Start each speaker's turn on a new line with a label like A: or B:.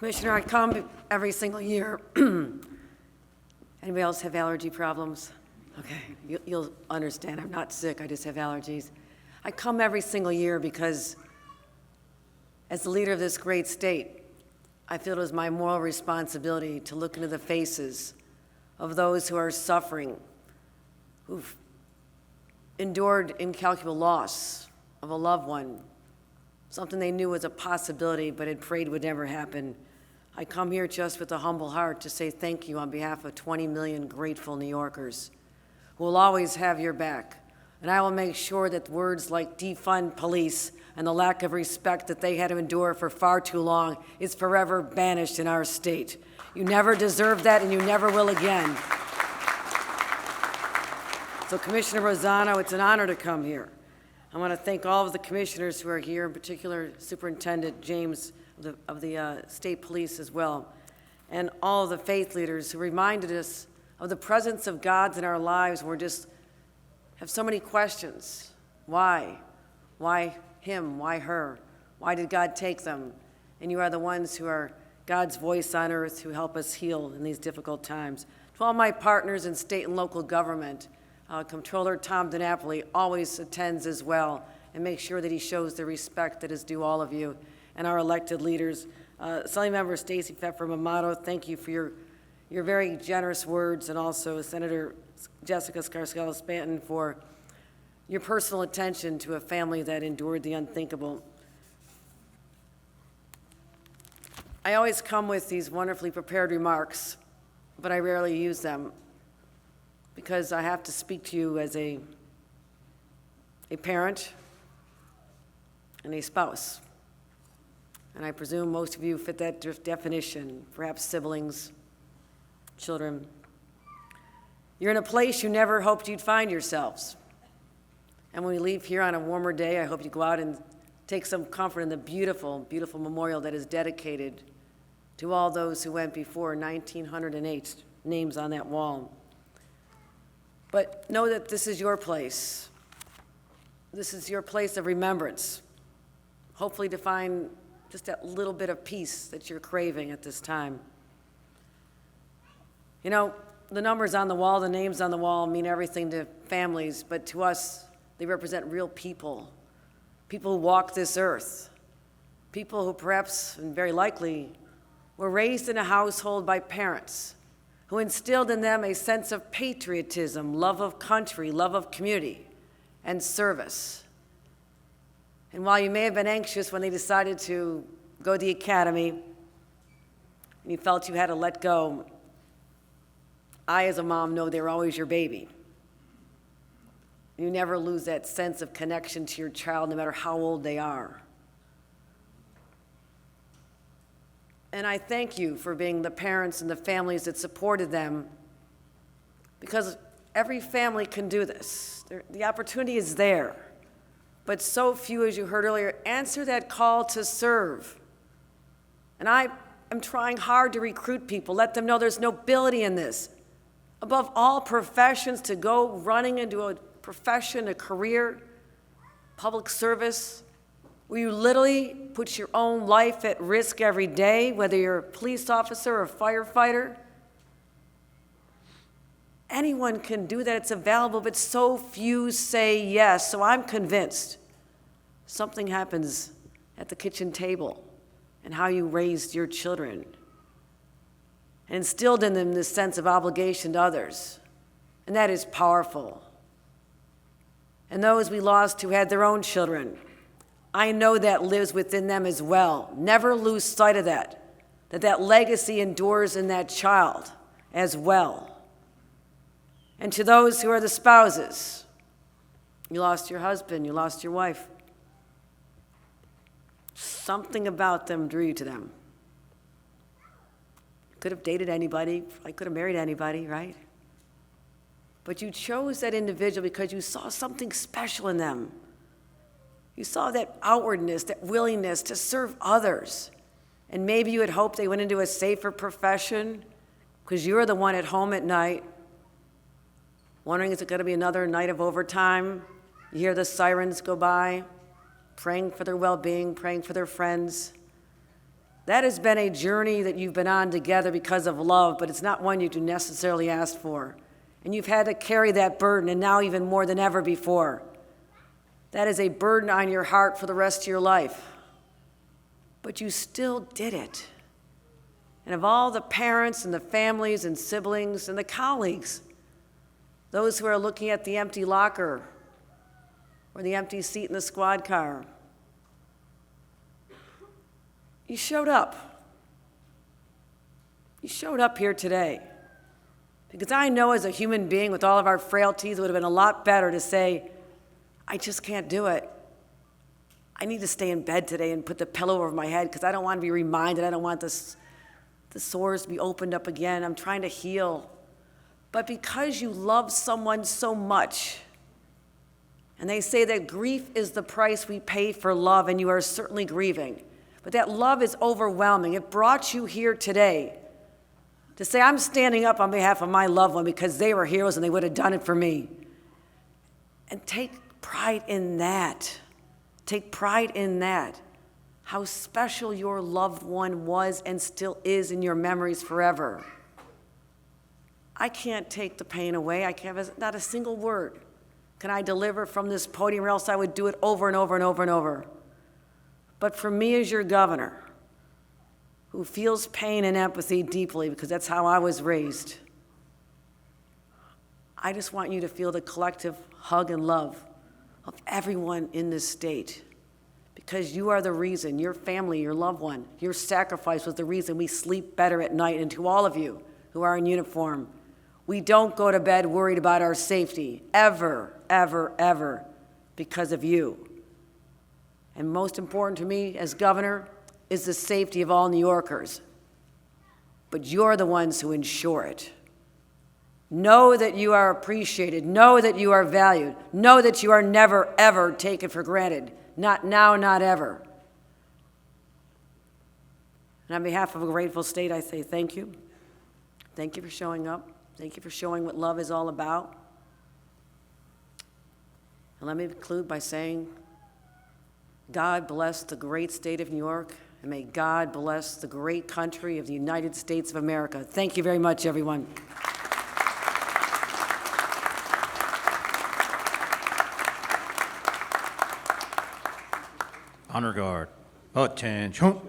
A: Commissioner, I come every single year. Anybody else have allergy problems? Okay, you'll understand. I'm not sick, I just have allergies. I come every single year because as the leader of this great state, I feel it is my moral responsibility to look into the faces of those who are suffering, who've endured incalculable loss of a loved one, something they knew was a possibility but had prayed would never happen. I come here just with a humble heart to say thank you on behalf of 20 million grateful New Yorkers who will always have your back. And I will make sure that words like defund police and the lack of respect that they had to endure for far too long is forever banished in our state. You never deserved that, and you never will again. So, Commissioner Rosano, it's an honor to come here. I want to thank all of the commissioners who are here, in particular Superintendent James of the State Police as well, and all of the faith leaders who reminded us of the presence of God in our lives. We're just have so many questions. Why? Why him? Why her? Why did God take them? And you are the ones who are God's voice on earth who help us heal in these difficult times. To all my partners in state and local government, Comptroller Tom DiNapoli always attends as well and makes sure that he shows the respect that is due all of you and our elected leaders. Assembly Member Stacey Pfeffer-Mamato, thank you for your very generous words, and also Senator Jessica Scarsella-Spanton for your personal attention to a family that endured the unthinkable. I always come with these wonderfully prepared remarks, but I rarely use them because I have to speak to you as a parent and a spouse. And I presume most of you fit that definition, perhaps siblings, children. You're in a place you never hoped you'd find yourselves. And when we leave here on a warmer day, I hope you go out and take some comfort in the beautiful, beautiful memorial that is dedicated to all those who went before, 1,908 names on that wall. But know that this is your place. This is your place of remembrance, hopefully to find just that little bit of peace that you're craving at this time. You know, the numbers on the wall, the names on the wall mean everything to families, but to us, they represent real people, people who walk this earth, people who perhaps, and very likely, were raised in a household by parents who instilled in them a sense of patriotism, love of country, love of community, and service. And while you may have been anxious when they decided to go to the academy, and you felt you had to let go, I, as a mom, know they're always your baby. You never lose that sense of connection to your child, no matter how old they are. And I thank you for being the parents and the families that supported them, because every family can do this. The opportunity is there. But so few, as you heard earlier, answer that call to serve. And I am trying hard to recruit people, let them know there's nobility in this. Above all professions, to go running into a profession, a career, public service, where you literally put your own life at risk every day, whether you're a police officer or a firefighter. Anyone can do that, it's available, but so few say yes. So I'm convinced something happens at the kitchen table and how you raised your children and instilled in them this sense of obligation to others. And that is powerful. And those we lost who had their own children, I know that lives within them as well. Never lose sight of that legacy endures in that child as well. And to those who are the spouses, you lost your husband, you lost your wife. Something about them drew you to them. You could have dated anybody, I could have married anybody, right? But you chose that individual because you saw something special in them. You saw that outwardness, that willingness to serve others. And maybe you had hoped they went into a safer profession because you were the one at home at night wondering, is it going to be another night of overtime? You hear the sirens go by, praying for their well-being, praying for their friends. That has been a journey that you've been on together because of love, but it's not one you can necessarily ask for. And you've had to carry that burden, and now even more than ever before. That is a burden on your heart for the rest of your life. But you still did it. And of all the parents and the families and siblings and the colleagues, those who are looking at the empty locker or the empty seat in the squad car, you showed up. You showed up here today. Because I know as a human being with all of our frailties, it would have been a lot better to say, I just can't do it. I need to stay in bed today and put the pillow over my head because I don't want to be reminded. I don't want the sores to be opened up again. I'm trying to heal. But because you love someone so much, and they say that grief is the price we pay for love, and you are certainly grieving. But that love is overwhelming. It brought you here today to say, I'm standing up on behalf of my loved one because they were heroes and they would have done it for me. And take pride in that. Take pride in that. How special your loved one was and still is in your memories forever. I can't take the pain away. I can't, not a single word can I deliver from this podium, or else I would do it over and over and over and over. But for me as your governor, who feels pain and empathy deeply because that's how I was raised, I just want you to feel the collective hug and love of everyone in this state, because you are the reason, your family, your loved one, your sacrifice was the reason we sleep better at night. And to all of you who are in uniform, we don't go to bed worried about our safety, ever, ever, ever, because of you. And most important to me as governor is the safety of all New Yorkers. But you're the ones who ensure it. Know that you are appreciated. Know that you are valued. Know that you are never, ever taken for granted. Not now, not ever. And on behalf of a grateful state, I say thank you. Thank you for showing up. Thank you for showing what love is all about. And let me conclude by saying, God bless the great state of New York, and may God bless the great country of the United States of America. Thank you very much, everyone.
B: Honor Guard, attention.